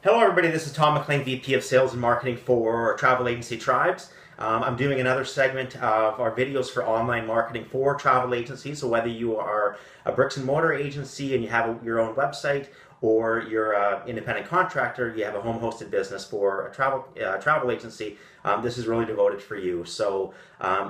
Hello everybody, this is Tom MacLean, VP of Sales and Marketing for Travel Agency Tribes. I'm doing another segment of our videos for online marketing for travel agencies. So whether you are a bricks and mortar agency and you have your own website, or you're an independent contractor, you have a home hosted business for a travel agency, this is really devoted for you. So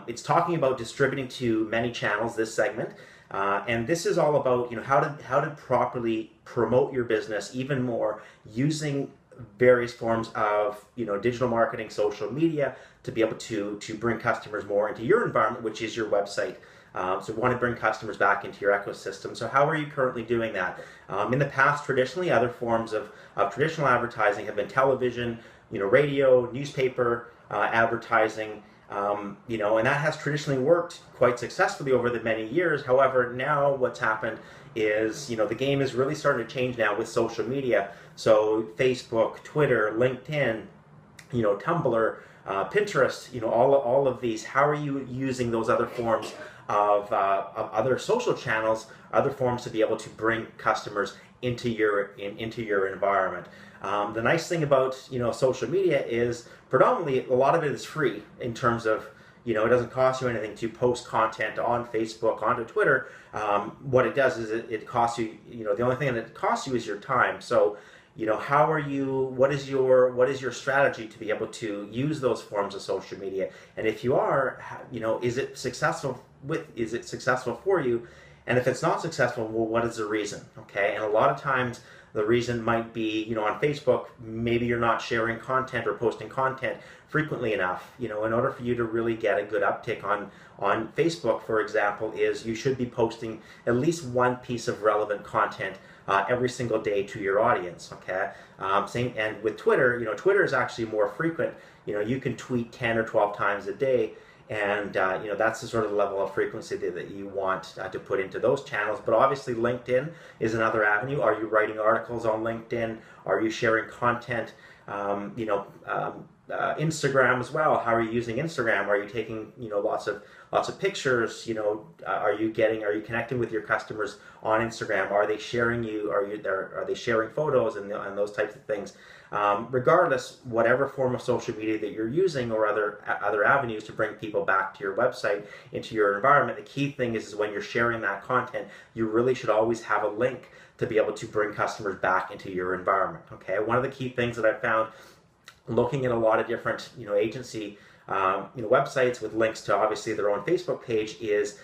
it's talking about distributing to many channels, this segment. And this is all about how to properly promote your business even more using various forms of digital marketing, social media, to be able to bring customers more into your environment, which is your website. So we want to bring customers back into your ecosystem. So how are you currently doing that? In the past, traditionally, other forms of traditional advertising have been television, radio, newspaper advertising. And that has traditionally worked quite successfully over the many years. However, now what's happened is, the game is really starting to change now with social media. So Facebook, Twitter, LinkedIn, Tumblr, Pinterest, all of these. How are you using those other forms of other social channels, other forms to be able to bring customers into your environment? The nice thing about social media is predominantly a lot of it is free in terms of it doesn't cost you anything to post content on Facebook, onto Twitter. What it does is it costs you, the only thing that it costs you is your time. So how are you, what is your strategy to be able to use those forms of social media? And if you are, is it successful for you? And if it's not successful, well, what is the reason? Okay, and a lot of times the reason might be, on Facebook, maybe you're not sharing content or posting content frequently enough. In order for you to really get a good uptick on Facebook, for example, is you should be posting at least one piece of relevant content every single day to your audience. Okay, same. And with Twitter, Twitter is actually more frequent. You can tweet 10 or 12 times a day. And that's the sort of level of frequency that you want to put into those channels. But obviously LinkedIn is another avenue. Are you writing articles on LinkedIn? Are you sharing content? Instagram as well. How are you using Instagram? Are you taking lots of pictures? Are you connecting with your customers on Instagram? Are they sharing you? Are they sharing photos and those types of things? Regardless, whatever form of social media that you're using or other avenues to bring people back to your website, into your environment, the key thing is when you're sharing that content, you really should always have a link to be able to bring customers back into your environment. Okay, one of the key things that I found looking at a lot of different agency websites with links to obviously their own Facebook page is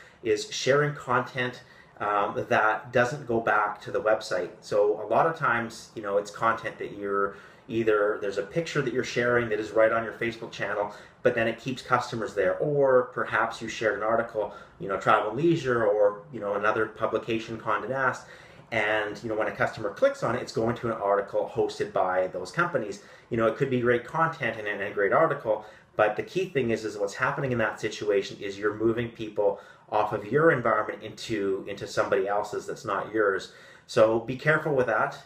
sharing content that doesn't go back to the website. So a lot of times it's content that you're either there's a picture that you're sharing that is right on your Facebook channel, but then it keeps customers there, or perhaps you shared an article, Travel and Leisure, or another publication, Condé Nast, and when a customer clicks on it, it's going to an article hosted by those companies. It could be great content and a great article, but the key thing is what's happening in that situation is you're moving people off of your environment into somebody else's that's not yours. So be careful with that.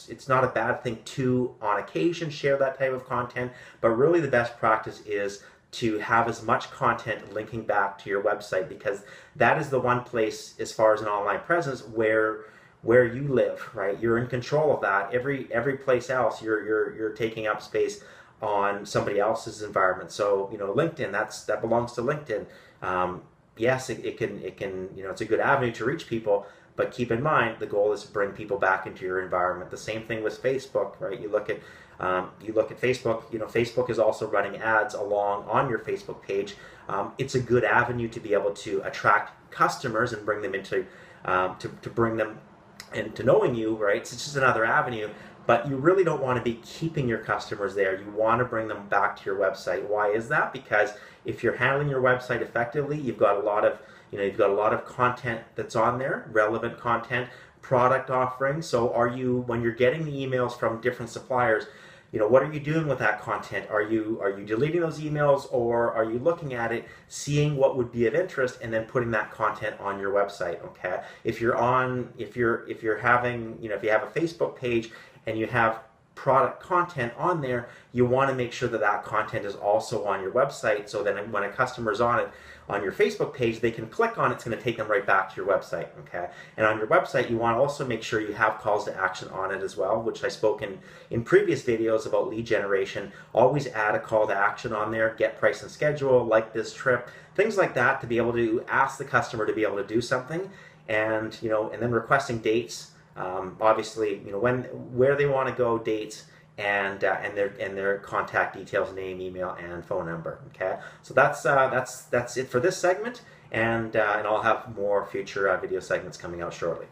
It's not a bad thing to, on occasion, share that type of content, but really the best practice is to have as much content linking back to your website, because that is the one place, as far as an online presence, where you live, right? You're in control of that. Every place else, you're taking up space on somebody else's environment. So LinkedIn, that belongs to LinkedIn. Yes, it can it's a good avenue to reach people, but keep in mind the goal is to bring people back into your environment. The same thing with Facebook, right? You look at Facebook. Facebook is also running ads along on your Facebook page. It's a good avenue to be able to attract customers and bring them into to bring them into knowing you, right? It's just another avenue. But you really don't want to be keeping your customers there. You want to bring them back to your website. Why is that? Because if you're handling your website effectively, you've got a lot of content that's on there, relevant content, product offerings. So when you're getting the emails from different suppliers, what are you doing with that content? Are you deleting those emails, or are you looking at it, seeing what would be of interest, and then putting that content on your website? Okay. If you have a Facebook page and you have product content on there, you want to make sure that that content is also on your website, so then when a customer's on it on your Facebook page, they can click on it. It's going to take them right back to your website. Okay, and on your website, you want to also make sure you have calls to action on it as well, which I spoke in previous videos about lead generation. Always add a call to action on there: get price and schedule, like this trip, things like that, to be able to ask the customer to be able to do something, and and then requesting dates. Obviously, where they want to go, dates, and their contact details, name, email, and phone number. Okay, so that's it for this segment, and I'll have more future video segments coming out shortly.